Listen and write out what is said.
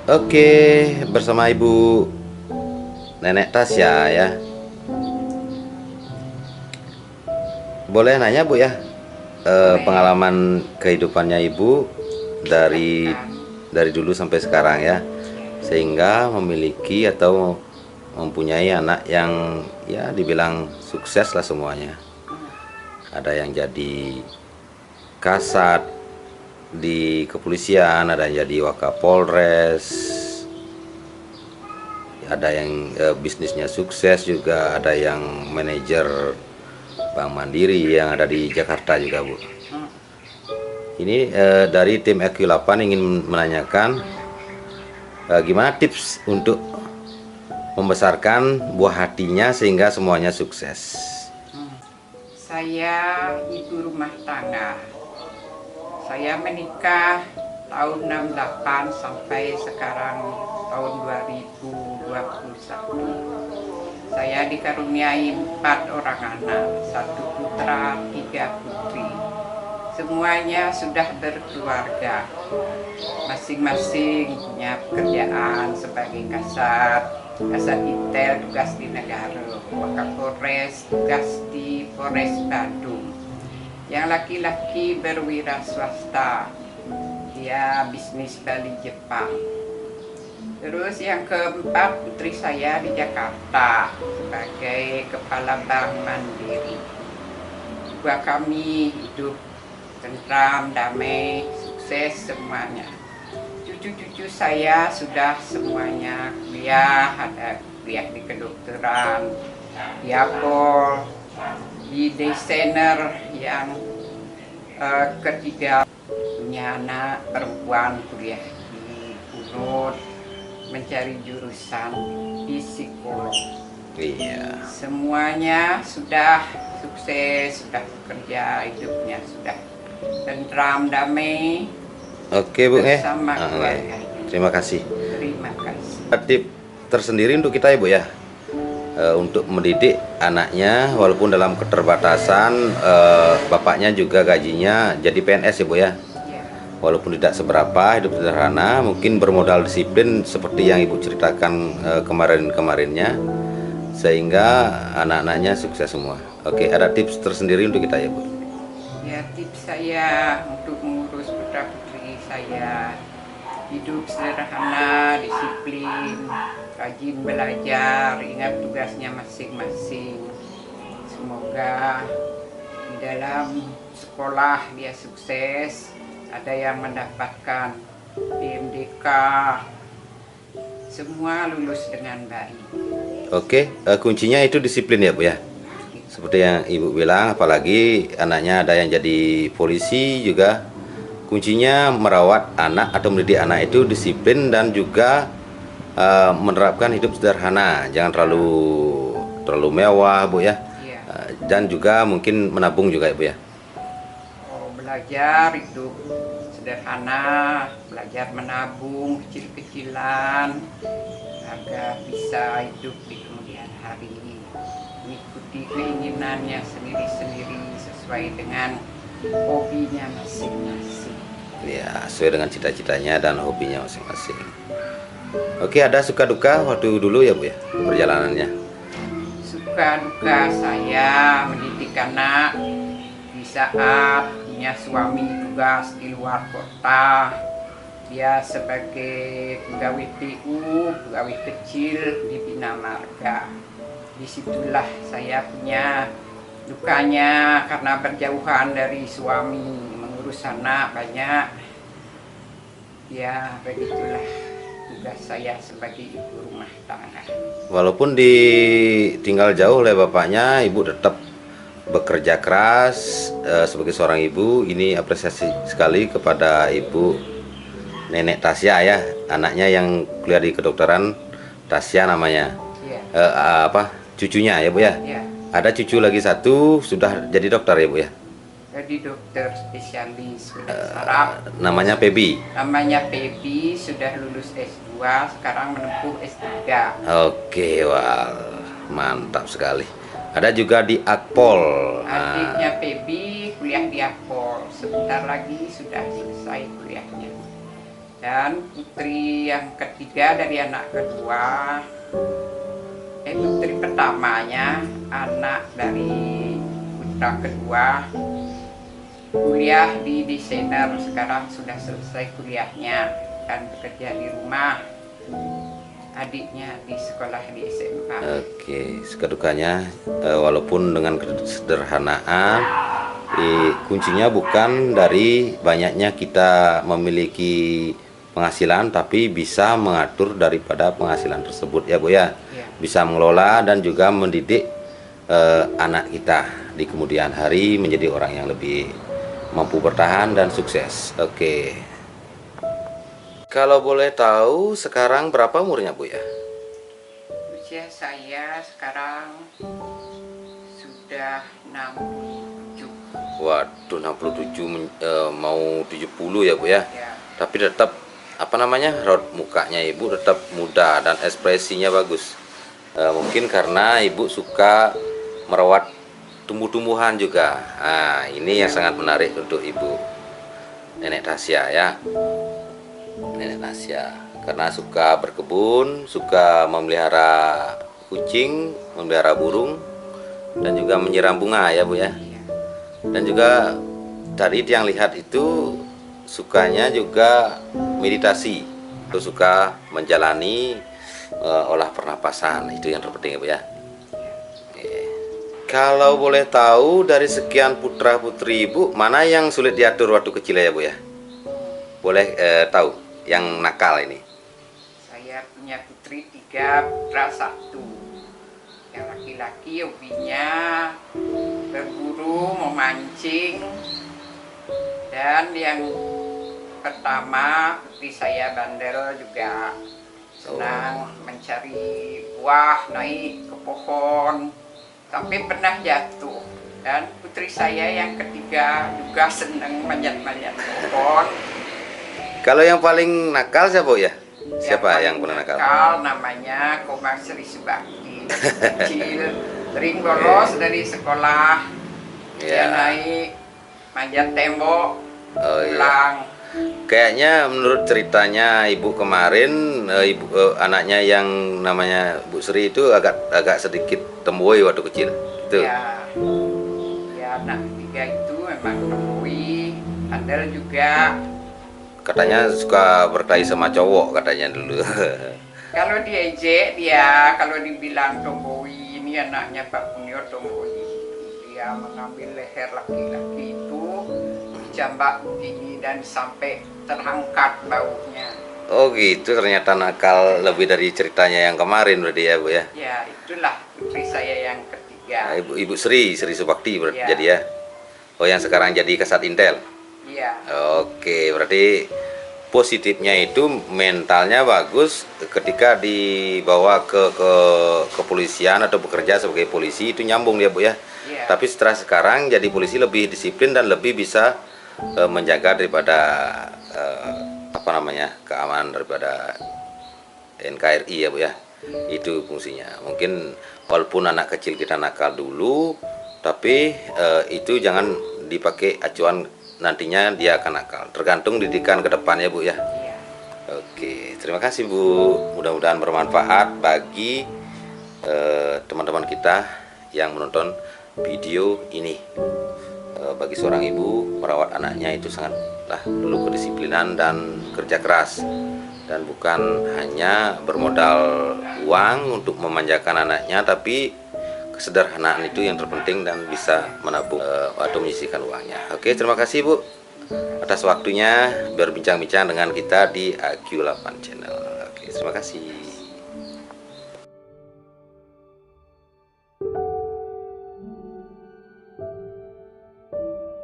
Oke, bersama Ibu Nenek Tasya ya. Boleh nanya Bu ya, pengalaman kehidupannya Ibu dari dulu sampai sekarang ya, sehingga memiliki atau mempunyai anak yang ya dibilang sukses lah semuanya. Ada yang jadi kasat di kepolisian, ada yang jadi Wakapolres, ada yang bisnisnya sukses juga, ada yang manajer Bank Mandiri yang ada di Jakarta juga Bu. Ini dari tim EQ8 ingin menanyakan gimana tips untuk membesarkan buah hatinya sehingga semuanya sukses. Saya ibu rumah tangga. Saya menikah tahun 68 sampai sekarang tahun 2021. Saya dikaruniai 4 orang anak, 1 putra, 3 putri. Semuanya sudah berkeluarga. Masing-masing punya pekerjaan sebagai kasat intel, tugas di negara, Wakapolres, tugas di Polres Bandung. Yang laki-laki berwira swasta, dia bisnis Bali Jepang. Terus yang keempat, putri saya di Jakarta sebagai kepala Bank Mandiri. Dua kami hidup tentram, damai, sukses semuanya. Cucu-cucu saya sudah semuanya kuliah, ada kuliah di kedokteran, di Apol, di desainer yang ketiga punya anak perempuan kuliah di Unut, mencari jurusan psikolog. Iya. Semuanya sudah sukses, sudah bekerja, hidupnya sudah tentram, damai. Oke Bu bersama keluarga. Terima kasih. Terima kasih. Tip tersendiri untuk kita ya Bu ya, untuk mendidik anaknya walaupun dalam keterbatasan, bapaknya juga gajinya jadi PNS ya Bu ya. Walaupun tidak seberapa, hidup sederhana, mungkin bermodal disiplin seperti yang Ibu ceritakan kemarin-kemarinnya, sehingga anak-anaknya sukses semua. Oke, ada tips tersendiri untuk kita ya Bu? Ya, tips saya untuk mengurus putra-putri saya, hidup sederhana, disiplin, rajin belajar, ingat tugasnya masing-masing. Semoga di dalam sekolah dia sukses, ada yang mendapatkan PMDK, semua lulus dengan baik. Oke, kuncinya itu disiplin ya Bu ya. Seperti yang Ibu bilang, apalagi anaknya ada yang jadi polisi juga, kuncinya merawat anak atau mendidik anak itu disiplin dan juga menerapkan hidup sederhana, jangan terlalu mewah Bu ya. Iya. Dan juga mungkin menabung juga ya Bu ya. Belajar hidup sederhana, belajar menabung kecil-kecilan agar bisa hidup di kemudian hari, mengikuti keinginannya sendiri-sendiri sesuai dengan hobinya masing-masing. Ya, sesuai dengan cita-citanya dan hobinya masing-masing. Oke, ada suka duka waktu dulu ya Bu ya, perjalanannya? Suka duka saya mendidik anak saat punya suami tugas di luar kota. Dia sebagai pegawai PU, pegawai kecil di Bina Marga. Disitulah saya punya dukanya karena berjauhan dari suami, mengurus anak banyak. Ya begitulah tugas saya sebagai ibu rumah tangga. Walaupun ditinggal jauh oleh bapaknya, ibu tetap bekerja keras sebagai seorang ibu. Ini apresiasi sekali kepada ibu Nenek Tasya ya, anaknya yang kuliah di kedokteran. Tasya namanya. Ya. Cucunya ya Bu ya? Ya. Ada cucu lagi satu sudah jadi dokter ya Bu ya? Jadi dokter spesialis kulit saraf. Namanya Pebi. Namanya Pebi, sudah lulus S2, sekarang menempuh S3. Oke, wah mantap sekali. Ada juga di Akpol. Adiknya Pebi kuliah di Akpol, sebentar lagi sudah selesai kuliahnya. Dan putri yang ketiga dari anak kedua, putri pertamanya, anak dari putra kedua, kuliah di desainer, sekarang sudah selesai kuliahnya dan bekerja di rumah. Adiknya di sekolah di SMA. Oke, sekadukanya walaupun dengan kesederhanaan, kuncinya bukan dari banyaknya kita memiliki penghasilan, tapi bisa mengatur daripada penghasilan tersebut ya Bu ya. Bisa mengelola dan juga mendidik anak kita di kemudian hari menjadi orang yang lebih mampu bertahan dan sukses. Oke. Kalau boleh tahu sekarang berapa umurnya Bu ya? Usia saya sekarang sudah 67. Waduh, 67 mau 70 ya Bu ya. Ya. Tapi tetap raut mukanya ibu tetap muda dan ekspresinya bagus. Mungkin karena ibu suka merawat tumbuh-tumbuhan juga. Nah, ini yang sangat menarik untuk ibu Nenek Tasya ya. Nenek Tasya karena suka berkebun, suka memelihara kucing, memelihara burung, dan juga menyiram bunga ya Bu ya. Dan juga tadi yang lihat itu sukanya juga meditasi, itu suka menjalani olah pernapasan, itu yang terpenting ya Bu ya. Kalau boleh tahu dari sekian putra putri ibu, mana yang sulit diatur waktu kecil ya Bu ya? Boleh tahu yang nakal ini? Saya punya putri 3, putra 1. Yang laki-laki hobinya berburu, memancing. Dan yang pertama putri saya bandel, juga senang mencari buah, naik ke pohon, tapi pernah jatuh. Dan putri saya yang ketiga juga senang manjat-manjat pohon. Kalau yang paling nakal siapa ya? Siapa yang pernah nakal? Namanya Komar Sri Subakti, kecil, sering bolos dari sekolah. Dia naik manjat tembok, pulang. Kayaknya menurut ceritanya ibu kemarin, anaknya yang namanya Bu Sri itu agak sedikit tomboy waktu kecil. Itu. Ya, anak 3 itu memang tomboy, andal juga. Katanya suka berkelahi sama cowok katanya dulu. Kalau diejek dia, kalau dibilang tomboy, ini anaknya Pak Punyo tomboy. Dia mengambil leher laki-laki itu, dijambak begini dan sampai terangkat baunya. Oh gitu, ternyata nakal lebih dari ceritanya yang kemarin berarti ya Bu ya. Ya, itulah putri saya yang ketiga. Nah, Ibu Sri Subakti berarti jadi ya. Oh, yang sekarang jadi Kasat Intel. Iya. Oke, berarti positifnya itu mentalnya bagus ketika dibawa ke kepolisian atau bekerja sebagai polisi, itu nyambung ya Bu ya. Tapi setelah sekarang jadi polisi lebih disiplin dan lebih bisa menjaga daripada keamanan daripada NKRI ya Bu ya. Itu fungsinya. Mungkin walaupun anak kecil kita nakal dulu, tapi itu jangan dipakai acuan nantinya dia akan nakal. Tergantung didikan ke depannya Bu ya. Oke, terima kasih Bu. Mudah-mudahan bermanfaat bagi teman-teman kita yang menonton video ini. bagi seorang ibu merawat anaknya itu sangatlah perlu kedisiplinan dan kerja keras, dan bukan hanya bermodal uang untuk memanjakan anaknya, tapi kesederhanaan itu yang terpenting dan bisa menabung atau menyisihkan uangnya. Oke, terima kasih Bu atas waktunya berbincang-bincang dengan kita di AQ8 Channel. Oke, terima kasih.